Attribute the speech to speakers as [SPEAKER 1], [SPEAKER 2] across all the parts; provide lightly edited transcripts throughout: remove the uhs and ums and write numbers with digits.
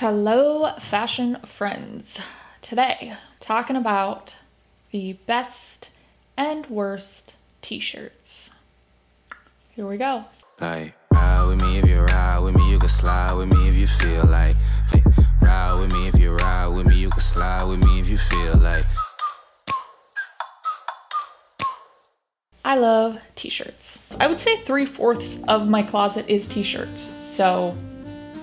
[SPEAKER 1] Hello, fashion friends. Today, talking about the best and worst t-shirts. Here we go.
[SPEAKER 2] Like, ride with me if you ride with me, you can slide with me if you feel like. Hey, ride with me if you ride with me, you can slide with me if you feel like.
[SPEAKER 1] I love t-shirts. I would say 3/4 of my closet is t-shirts. So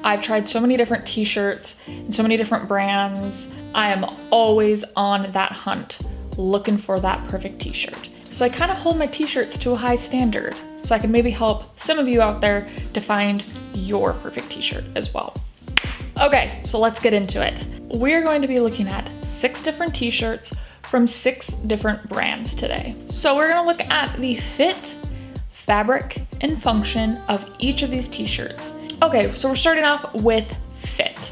[SPEAKER 1] I've tried so many different t-shirts and so many different brands. I am always on that hunt, looking for that perfect t-shirt. So I kind of hold my t-shirts to a high standard, so I can maybe help some of you out there to find your perfect t-shirt as well. Okay, so let's get into it. We're going to be looking at 6 different t-shirts from 6 different brands today. So we're gonna look at the fit, fabric, and function of each of these t-shirts. Okay, so we're starting off with fit.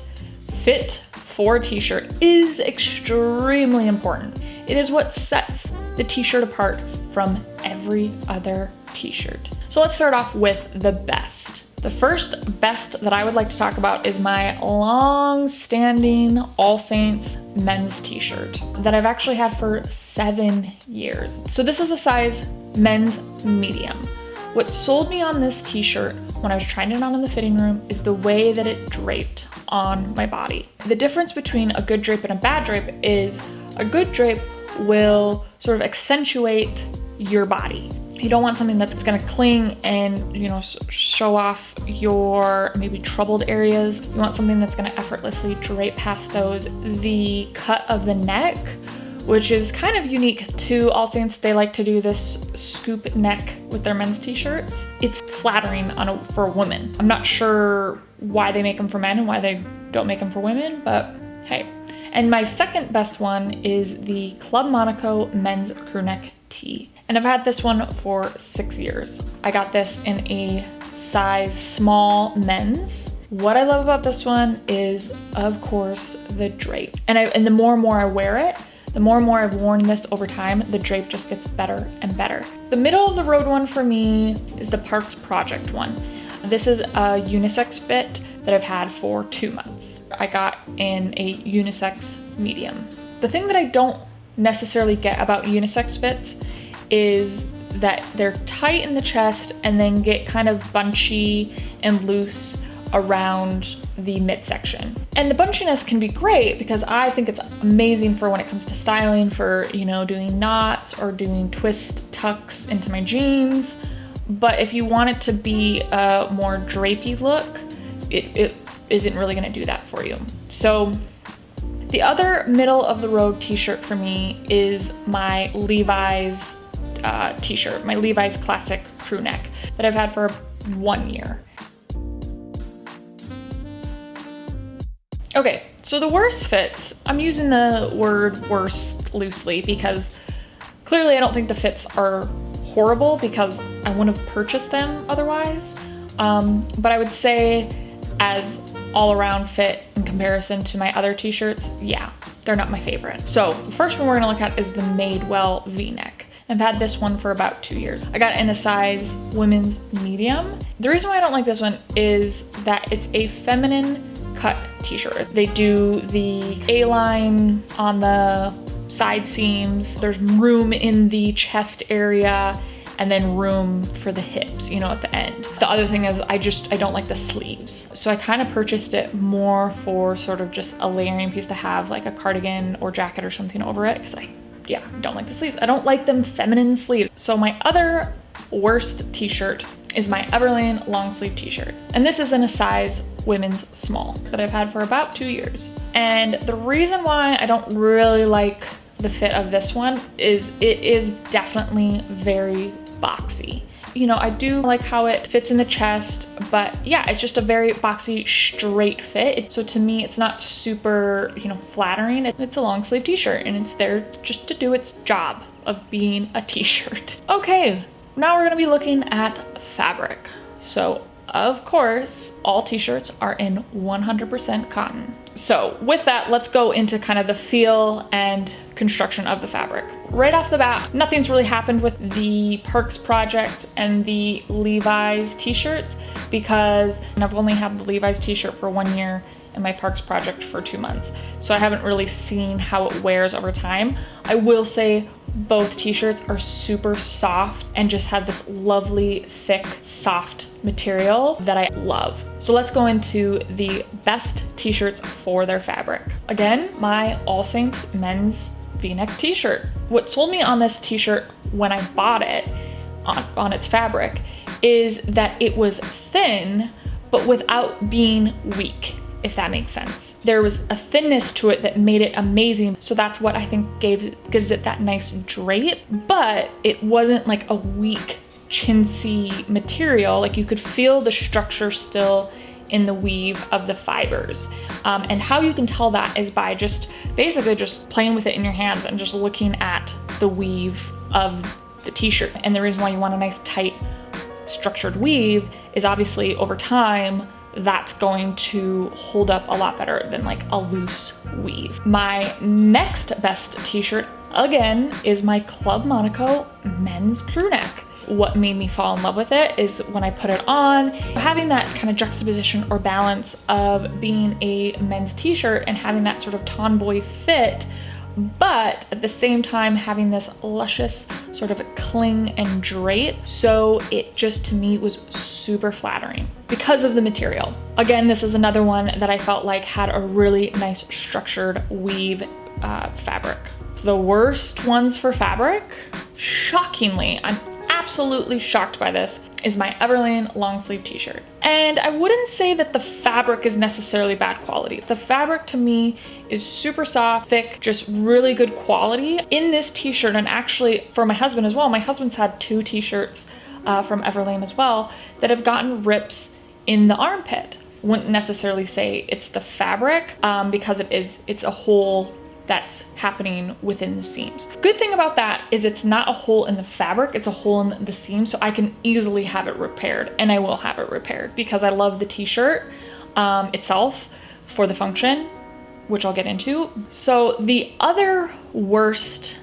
[SPEAKER 1] Fit for a t-shirt is extremely important. It is what sets the t-shirt apart from every other t-shirt. So let's start off with the best. The first best that I would like to talk about is my long-standing All Saints men's t-shirt that I've actually had for 7 years. So this is a size men's medium. What sold me on this t-shirt when I was trying it on in the fitting room is the way that it draped on my body. The difference between a good drape and a bad drape is a good drape will sort of accentuate your body. You don't want something that's gonna cling and, show off your maybe troubled areas. You want something that's gonna effortlessly drape past those. The cut of the neck, which is kind of unique to All Saints. They like to do this scoop neck with their men's t-shirts. It's flattering for a woman. I'm not sure why they make them for men and why they don't make them for women, but hey. And my second best one is the Club Monaco men's crew neck tee. And I've had this one for 6 years. I got this in a size small men's. What I love about this one is, of course, the drape. And the more and more I wear it, the more and more I've worn this over time, the drape just gets better and better. The middle of the road one for me is the Parks Project one. This is a unisex fit that I've had for 2 months. I got in a unisex medium. The thing that I don't necessarily get about unisex fits is that they're tight in the chest and then get kind of bunchy and loose around the midsection. And the bunchiness can be great because I think it's amazing for when it comes to styling, for, doing knots or doing twist tucks into my jeans. But if you want it to be a more drapey look, it isn't really gonna do that for you. So the other middle of the road t-shirt for me is my Levi's t-shirt, my Levi's classic crew neck that I've had for 1 year. Okay, so the worst fits, I'm using the word worst loosely because clearly I don't think the fits are horrible because I wouldn't have purchased them otherwise. But I would say as all around fit in comparison to my other t-shirts, yeah, they're not my favorite. So the first one we're gonna look at is the Madewell V-neck. I've had this one for about 2 years. I got it in a size women's medium. The reason why I don't like this one is that it's a feminine cut t-shirt. They do the A-line on the side seams. There's room in the chest area and then room for the hips, at the end. The other thing is I don't like the sleeves. So I kind of purchased it more for sort of just a layering piece to have like a cardigan or jacket or something over it because I don't like the sleeves. I don't like them feminine sleeves. So my other worst t-shirt is my Everlane long sleeve t-shirt. And this is in a size women's small that I've had for about 2 years. And the reason why I don't really like the fit of this one is it is definitely very boxy. I do like how it fits in the chest, but yeah, it's just a very boxy, straight fit. So to me, it's not super, flattering. It's a long sleeve t-shirt and it's there just to do its job of being a t-shirt. Okay, now we're gonna be looking at fabric. So of course, all t-shirts are in 100% cotton. So with that, let's go into kind of the feel and construction of the fabric. Right off the bat, nothing's really happened with the Parks Project and the Levi's t-shirts because I've only had the Levi's t-shirt for 1 year and my Parks project for 2 months. So I haven't really seen how it wears over time. I will say both t-shirts are super soft and just have this lovely, thick, soft material that I love. So let's go into the best t-shirts for their fabric. Again, my All Saints men's V-neck t-shirt. What sold me on this t-shirt when I bought it on its fabric is that it was thin, but without being weak, if that makes sense. There was a thinness to it that made it amazing. So that's what I think gives it that nice drape, but it wasn't like a weak, chintzy material. Like you could feel the structure still in the weave of the fibers. And how you can tell that is by basically just playing with it in your hands and just looking at the weave of the t-shirt. And the reason why you want a nice tight structured weave is obviously over time that's going to hold up a lot better than like a loose weave. My next best t-shirt again is my Club Monaco men's crew neck. What made me fall in love with it is when I put it on, having that kind of juxtaposition or balance of being a men's t-shirt and having that sort of tomboy fit, but at the same time having this luscious sort of cling and drape. So it just to me was super flattering because of the material. Again, this is another one that I felt like had a really nice structured weave fabric. The worst ones for fabric, shockingly, I'm absolutely shocked by this, is my Everlane long sleeve t-shirt. And I wouldn't say that the fabric is necessarily bad quality. The fabric to me is super soft, thick, just really good quality. In this t-shirt, and actually for my husband as well, my husband's had 2 t-shirts from Everlane as well that have gotten rips in the armpit. Wouldn't necessarily say it's the fabric because it's a hole that's happening within the seams. Good thing about that is it's not a hole in the fabric, it's a hole in the seam, so I can easily have it repaired, and I will have it repaired because I love the t-shirt itself for the function, which I'll get into. So the other worst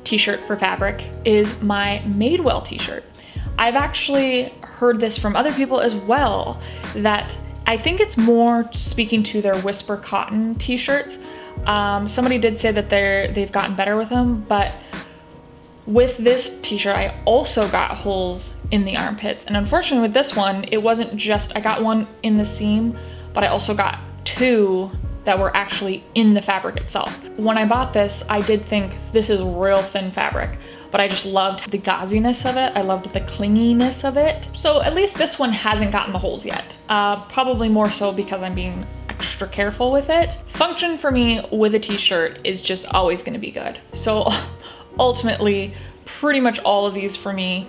[SPEAKER 1] t-shirt for fabric is my Madewell t-shirt. I've actually heard this from other people as well, that I think it's more speaking to their Whisper cotton t-shirts. Somebody did say that they've gotten better with them, but with this t-shirt, I also got holes in the armpits. And unfortunately with this one, it wasn't just, I got one in the seam, but I also got 2 that were actually in the fabric itself. When I bought this, I did think this is real thin fabric, but I just loved the gauziness of it. I loved the clinginess of it. So at least this one hasn't gotten the holes yet. Probably more so because I'm being extra careful with it. Function for me with a t-shirt is just always gonna be good. So ultimately, pretty much all of these for me,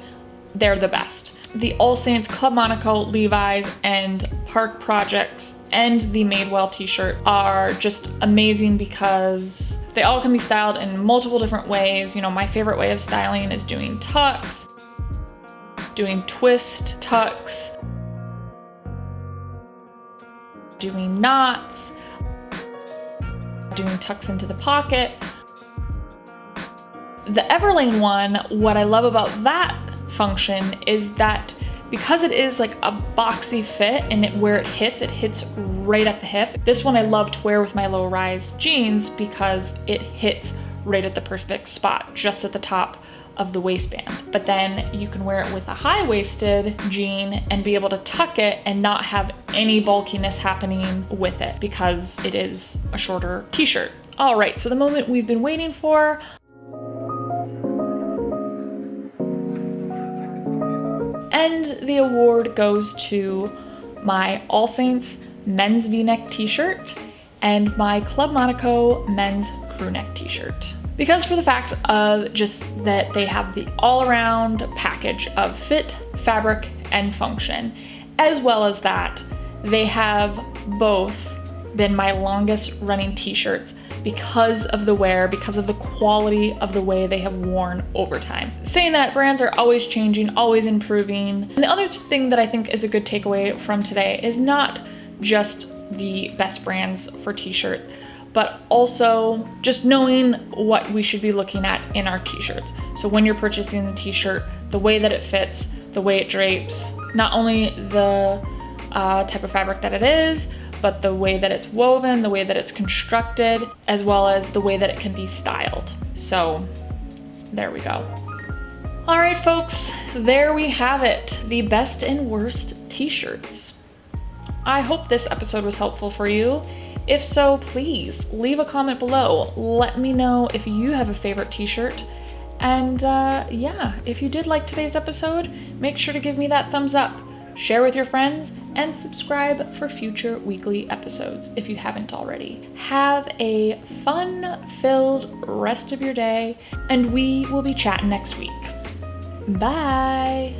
[SPEAKER 1] they're the best. The All Saints, Club Monaco, Levi's, and Park Projects, and the Madewell t-shirt are just amazing because they all can be styled in multiple different ways. You know, my favorite way of styling is doing tucks, doing twist tucks, doing knots, doing tucks into the pocket. The Everlane one, what I love about that function is that because it is like a boxy fit and where it hits right at the hip. This one I love to wear with my low-rise jeans because it hits right at the perfect spot, just at the top of the waistband. But then you can wear it with a high-waisted jean and be able to tuck it and not have any bulkiness happening with it because it is a shorter t-shirt. All right, so the moment we've been waiting for. And the award goes to my All Saints men's V-neck t-shirt and my Club Monaco men's crew neck t-shirt. Because for the fact of just that they have the all-around package of fit, fabric, and function, as well as that they have both been my longest running t-shirts because of the wear, because of the quality of the way they have worn over time. Saying that, brands are always changing, always improving. And the other thing that I think is a good takeaway from today is not just the best brands for t-shirts, but also just knowing what we should be looking at in our t-shirts. So when you're purchasing the t-shirt, the way that it fits, the way it drapes, not only the type of fabric that it is, but the way that it's woven, the way that it's constructed, as well as the way that it can be styled. So there we go. All right, folks, there we have it. The best and worst t-shirts. I hope this episode was helpful for you. If so, please leave a comment below. Let me know if you have a favorite t-shirt. And yeah, if you did like today's episode, make sure to give me that thumbs up, share with your friends, and subscribe for future weekly episodes if you haven't already. Have a fun-filled rest of your day, and we will be chatting next week. Bye!